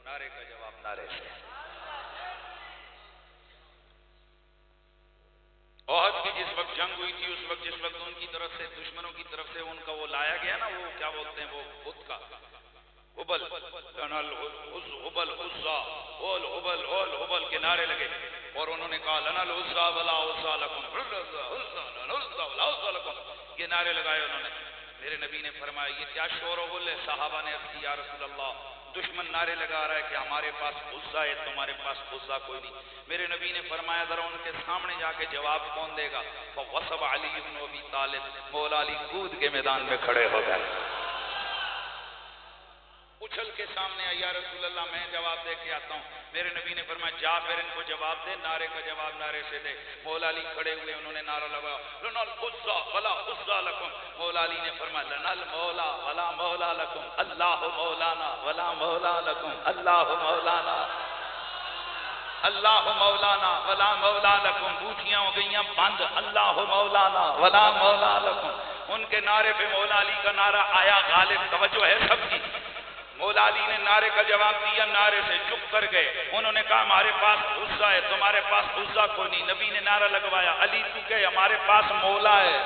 نعرے کا جواب نعرے سے. احد کی جس وقت جنگ ہوئی تھی، اس وقت جس وقت ان کی طرف سے دشمنوں کی طرف سے ان کا وہ لایا گیا نا، وہ کیا بولتے ہیں، وہ بت کا حبل، حبل عزا، اول حبل اول حبل کے نعرے لگے اور انہوں نے کہا لنا العزا ولا عزا لکم، یہ نعرے لگائے انہوں نے. میرے نبی نے فرمایا یہ کیا شور و غل ہے؟ صحابہ نے عرض کی یا رسول اللہ دشمن نعرے لگا رہا ہے کہ ہمارے پاس عزا ہے، تمہارے پاس عزا کوئی نہیں. میرے نبی نے فرمایا ذرا ان کے سامنے جا کے جواب کون دے گا؟ فوصب علی بن ابی طالب، مولا علی کود کے میدان میں کھڑے ہو گئے، اچھل کے سامنے آیا، یا رسول اللہ میں جواب دے کے آتا ہوں. میرے نبی نے فرمایا جا پھر ان کو جواب دے، نعرے کا جواب نعرے سے دے. مولا علی کھڑے ہوئے، انہوں نے نعرہ لگایا لنا العزا ولا عزا لکم. مولا علی نے فرمایا لنا المولا ولا مولا لکم، اللہ مولانا ولا مولا لکم، اللہ مولانا اللہ مولانا ولا مولا لکم. بوٹیاں ہو گئیاں بند، اللہ مولانا ولا مولا لکم. ان کے نعرے پہ مولا علی کا نعرہ آیا غالب. توجہ ہے سب کی. مولا علی نے نعرے کا جواب دیا، نعرے سے چپ کر گئے. انہوں نے کہا ہمارے پاس عزا ہے، تمہارے پاس عزا کوئی نہیں. نبی نے نعرہ لگوایا علی تو کہ ہمارے پاس مولا ہے.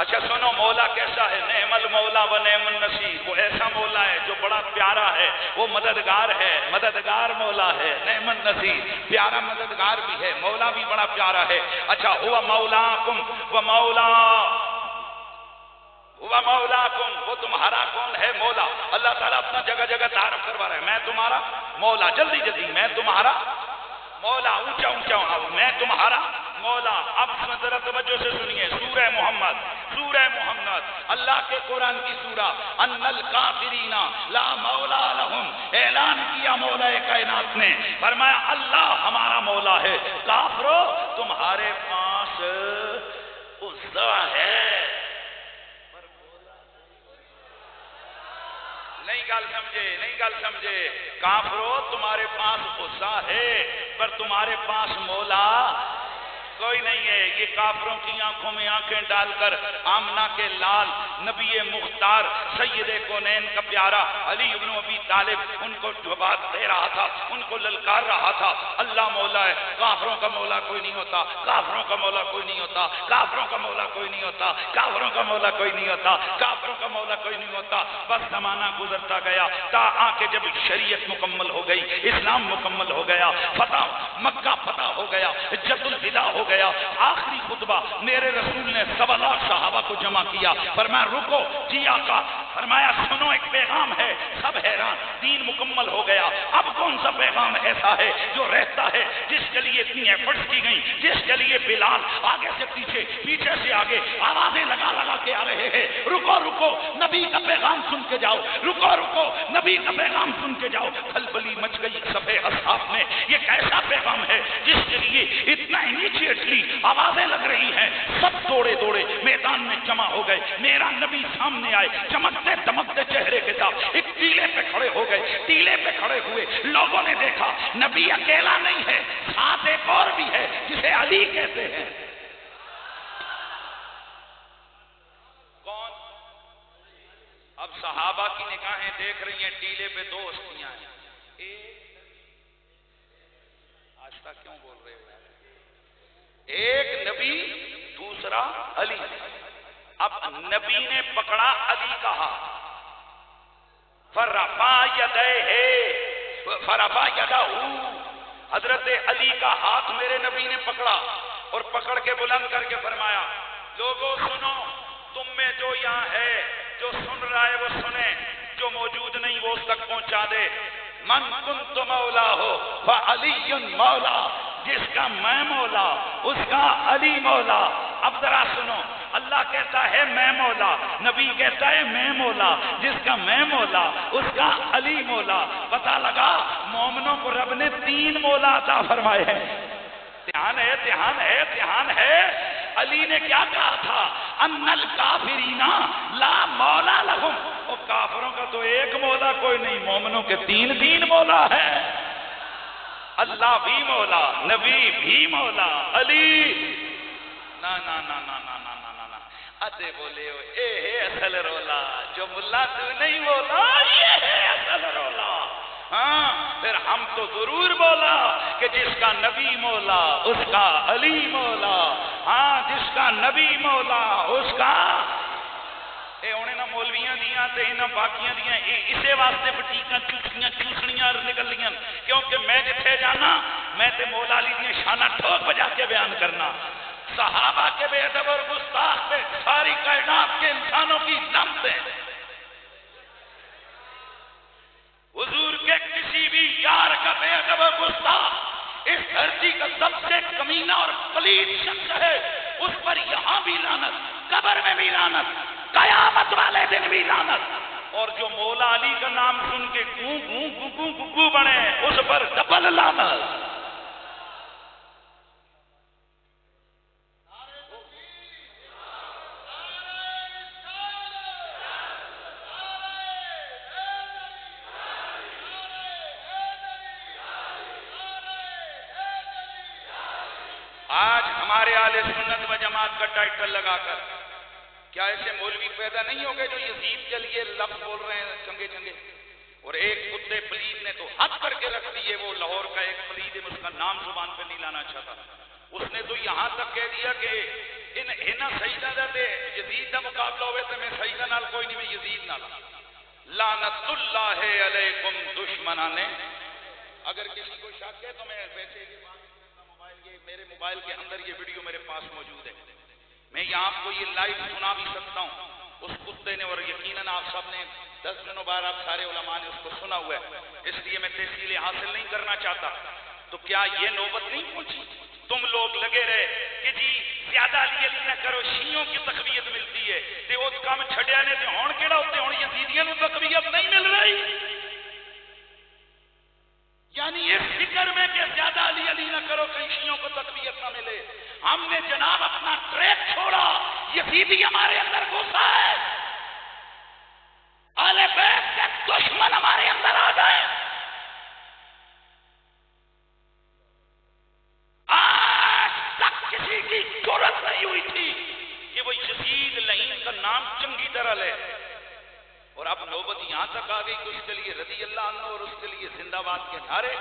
اچھا سنو مولا کیسا ہے؟ نعم المولا و نعم النصیر. وہ ایسا مولا ہے جو بڑا پیارا ہے، وہ مددگار ہے، مددگار مولا ہے. نعم النصیر، پیارا مددگار بھی ہے، مولا بھی بڑا پیارا ہے. اچھا ہوا مولاکم و مولا، ہوا مولاکم، وہ تمہارا کون ہے؟ مولا. اللہ تعالیٰ اپنا جگہ جگہ تعارف کروا رہا ہے، میں تمہارا مولا. جلدی جلدی، میں تمہارا مولا. اونچا اونچا، میں تمہارا مولا. اب ذرا توجہ سے سنیے سورہ محمد، سورہ محمد اللہ کے قرآن کی سورہ. ان الکافرین لا مولا لہم، اعلان کیا مولا کائنات نے، فرمایا اللہ ہمارا مولا ہے. کافرو تمہارے پاس عزا ہے. نہیں گل سمجھے، نہیں گل سمجھے. کافرو تمہارے پاس عزا ہے پر تمہارے پاس مولا کوئی نہیں ہے. یہ کافروں کی آنکھوں میں آنکھیں ڈال کر آمنہ کے لال نبی مختار سید کونین کا پیارا علی بن ابی طالب ان کو جواب دے رہا تھا، ان کو للکار رہا تھا. اللہ مولا ہے، کافروں کا مولا کوئی نہیں ہوتا، کافروں کا مولا کوئی نہیں ہوتا، کافروں کا مولا کوئی نہیں ہوتا، کافروں کا مولا کوئی نہیں ہوتا، کافروں کا مولا کوئی نہیں ہوتا. بس زمانہ گزرتا گیا تا آ کے جب شریعت مکمل ہو گئی، اسلام مکمل ہو گیا، فتح مکہ فتح ہو گیا، جد الوداع ہو گیا. آخری خطبہ میرے رسول نے 1.25 لاکھ صحابہ کو جمع کیا. فرمایا رکو جی آقا، فرمایا سنو ایک پیغام ہے. سب حیران، دین مکمل ہو گیا. اب کون سا پیغام ایسا ہے جو رہتا ہے، جس کے لیے اتنی ایفرٹس کی گئی، جس کے لیے بلال آگے سے پیچھے، پیچھے سے آگے آوازیں لگا لگا کے آ رہے ہیں رکو رکو نبی کا پیغام سن کے جاؤ، رکو رکو نبی کا پیغام سن کے جاؤ. کھلبلی مچ گئی صفے اصحاب میں. یہ کیسا پیغام ہے جس کے لیے اتنا امیڈیٹلی آوازیں لگ رہی ہیں؟ سب دوڑے دوڑے میدان میں جمع ہو گئے. میرا نبی سامنے آئے، چمکتے دمکتے چہرے کے ساتھ ایک ٹیلے پہ کھڑے ہو گئے. ٹیلے پہ کھڑے ہوئے لوگوں نے دیکھا نبی اکیلا نہیں ہے، ساتھ ایک اور بھی ہے جسے علی کہتے ہیں. کون؟ اب صحابہ کی نگاہیں دیکھ رہی ہیں ٹیلے پہ دو ہستیاں ہیں. آہستہ کیوں بول رہے ہو؟ ایک نبی، دوسرا علی. اب نبی نے پکڑا علی کا ہاتھ، فرفع یدیہ، فرفع یدہ، حضرت علی کا ہاتھ میرے نبی نے پکڑا اور پکڑ کے بلند کر کے فرمایا لوگوں سنو، تم میں جو یہاں ہے، جو سن رہا ہے وہ سنے، جو موجود نہیں وہ اس تک پہنچا دے. من کنت مولا ہو فعلی مولا، جس کا میں مولا اس کا علی مولا. اب ذرا سنو، اللہ کہتا ہے میں مولا، نبی کہتا ہے میں مولا، جس کا میں مولا اس کا علی مولا. پتہ لگا مومنوں کو رب نے 3 مولا عطا فرمائے ہیں. دھیان ہے، دھیان ہے، دھیان ہے. علی نے کیا کہا تھا؟ ان الکافرین لا مولا لہم. اور کافروں کا تو ایک مولا کوئی نہیں، مومنوں کے 3 مولا ہے. اللہ بھی مولا، نبی بھی مولا، علی نا نا نا نا نا نا نا نا. اتے بولے ہو اے ہے اصل رولا، جو ملا تو نہیں بولا یہ ہے اصل رولا۔ ہاں پھر ہم تو ضرور بولا کہ جس کا نبی مولا اس کا علی مولا، ہاں جس کا نبی مولا اس کا اے ہونے نہ مولویاں دیاں تے انہاں باقیاں دیاں اسے واسطے بٹیکاں چوسنیاں نکل لیاں، کیونکہ میں جتھے جانا میں تے مولا علی دیاں شانہ ٹھوک بجا کے بیان کرنا، صحابہ کے بے ادب اور گستاخ پہ ساری کائنات کے انسانوں کی لعنتیں، حضور کے کسی بھی یار کا بے ادب اور گستاخ اس دھرتی کا سب سے کمینہ اور پلید شخص ہے، اس پر یہاں بھی لعنت، قبر میں بھی لعنت، قیامت والے دن بھی لعنت، اور جو مولا علی کا نام سن کے گوں گوں گوں گوں گوں گوں بنے اس پر ڈبل لعنت۔ آج ہمارے اہل سنت و جماعت کا ٹائٹل لگا کر کیا ایسے مولوی پیدا نہیں ہو گئے جو یزید کے لیے لفظ بول رہے ہیں چنگے چنگے؟ اور ایک کتے پلید نے تو حد کر کے رکھ دیے، وہ لاہور کا ایک پلید ہے، اس کا نام زبان پہ نہیں لانا چاہتا، اس نے تو یہاں تک کہہ دیا کہ انہاں سیدہ دے یزید کا مقابلہ ہوئے تو میں سیدہ نال کوئی نہیں، میں یزید نال لعنت اللہ علیکم دشمنانے۔ اگر کسی کو شک ہے تو میں ویسے یہ میرے موبائل کے اندر یہ ویڈیو میرے پاس موجود ہے، میں یہ آپ کو یہ لائیو سنا بھی سکتا ہوں اس کتے نے، اور یقیناً آپ سب نے 10 دنوں بعد آپ سارے علماء نے اس کو سنا ہوا ہے، اس لیے میں تفصیلیں حاصل نہیں کرنا چاہتا۔ تو کیا یہ نوبت نہیں پہنچی؟ تم لوگ لگے رہے کہ جی زیادہ علی علی نہ کرو، شیعوں کی تقویت ملتی ہے تے اس کام چھڈیا نے تے ہون کیڑا ہوتے ہون یزیدیاں نوں تقویت نہیں مل رہی، یعنی اس فکر میں کہ زیادہ علی علی نہ کرو کہیں شیعوں کو تقویت نہ ملے، ہم نے جناب اپنا ٹریک چھوڑا، یزیدی ہمارے اندر گھسا ہے، اہل بیت کے دشمن ہمارے اندر آ گئے۔ آج تک کسی کی جرأت نہیں ہوئی تھی کہ وہ یزید لعین کا نام چنگی طرح لے، اور اب نوبت یہاں تک آ گئی کہ اس کے لیے رضی اللہ عنہ اور اس کے لیے زندہ باد کے نعرے،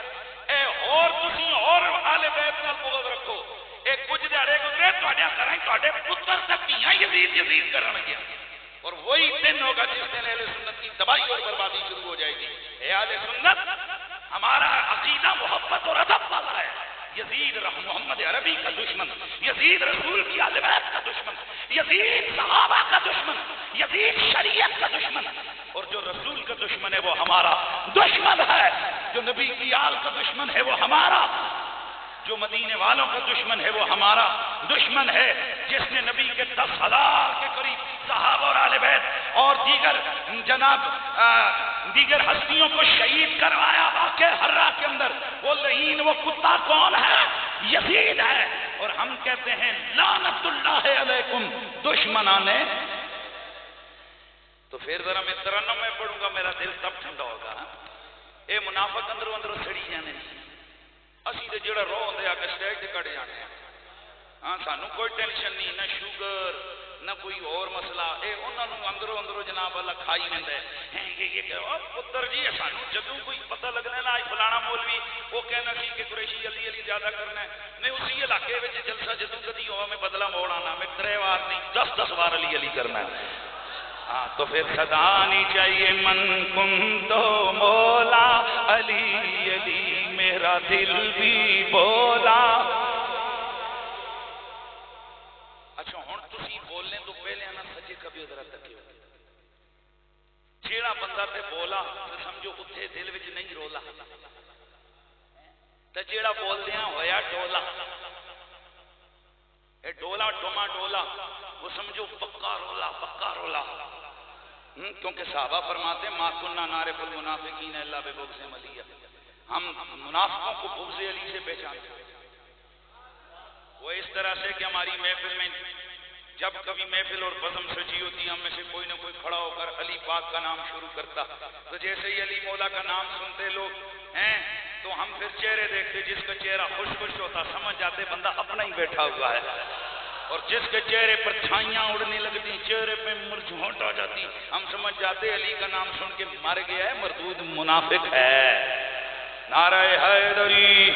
اے اور تسی اور اہل بیت نال بغض رکھو، ایک کچھ دیہڑے گزرے تواڈے گھراں تواڈے پتر تے دھیاں یزید یزید کرن گے، اور وہی دن ہوگا جس دن اہل سنت کی تباہی اور بربادی شروع ہو جائے گی۔ اے اہل سنت، ہمارا عقیدہ محبت اور ادب والا ہے، یزید محمد عربی کا دشمن، یزید رسول کی اہل بیت کا دشمن، یزید صحابہ کا دشمن، یزید شریعت کا دشمن، اور جو رسول کا دشمن ہے وہ ہمارا دشمن ہے، جو نبی کی آل کا دشمن ہے وہ ہمارا، جو مدینے والوں کا دشمن ہے وہ ہمارا دشمن ہے، جس نے نبی کے 10,000 کے قریب صحابہ اور اہل بیت اور دیگر ہستیوں کو شہید کروایا واقع حرہ کے اندر، وہ لعین وہ کتا کون ہے؟ یزید ہے، اور ہم کہتے ہیں لعنت اللہ علیکم دشمنانے۔ تو پھر ذرا میں ترنم میں پڑھوں گا، میرا دل تب ٹھنڈا ہوگا۔ اے منافق اندروں اندروں سڑی جانے، اسی تے جڑا روح ہوندے آ کے سٹیج تے کٹ جانے، ہاں سانو کوئی ٹینشن نہیں، نہ شوگر نہ کوئی اور مسئلہ، اے انہاں نوں اندروں اندروں جناب اللہ کھائی ویندا ہے۔ یہ کہ او پتر جی سانو جدوں کوئی پتہ لگنا نا فلانا مولوی وہ کہنا سی کہ قریشی علی علی زیادہ کرنا ہے، میں اسی علاقے وچ جلسہ جدوں کدی ہوا میں بدلہ موڑ آنا، میں 3 بار نہیں 10 بار علی علی کرنا ہے۔ ہاں تو پھر صدا نہیں چاہیے من کم تو مولا علی علی میرا دل بھی بولا۔ اچھا ہن تسی بولنے تو پہلے نا سجے کبھی ذرا تکیو، جیڑا بندہ تے بولا تے سمجھو اتھے دل وچ نہیں رولا، تے جیڑا بولدیاں ہویا ڈولا، اے ڈولا ڈوما ڈولا وہ سمجھو پکا رولا پکا رولا، کیونکہ صحابہ فرماتے ہیں ما کننا نعرف المنافقین الا ببغض علی، ہم منافقوں کو بغض علی سے پہچانتے ہیں۔ وہ اس طرح سے کہ ہماری محفل میں جب کبھی محفل اور بزم سجی ہوتی ہم میں سے کوئی نہ کوئی کھڑا ہو کر علی پاک کا نام شروع کرتا، تو جیسے ہی علی مولا کا نام سنتے لوگ ہیں تو ہم پھر چہرے دیکھتے، جس کا چہرہ خوش خوش ہوتا سمجھ جاتے بندہ اپنا ہی بیٹھا ہوا ہے، اور جس کے چہرے پر چھائیاں اڑنے لگتی، چہرے پہ مرجھوٹ آ جاتی، ہم سمجھ جاتے علی کا نام سن کے مر گیا ہے، مردود منافق ہے۔ نعرہ حیدری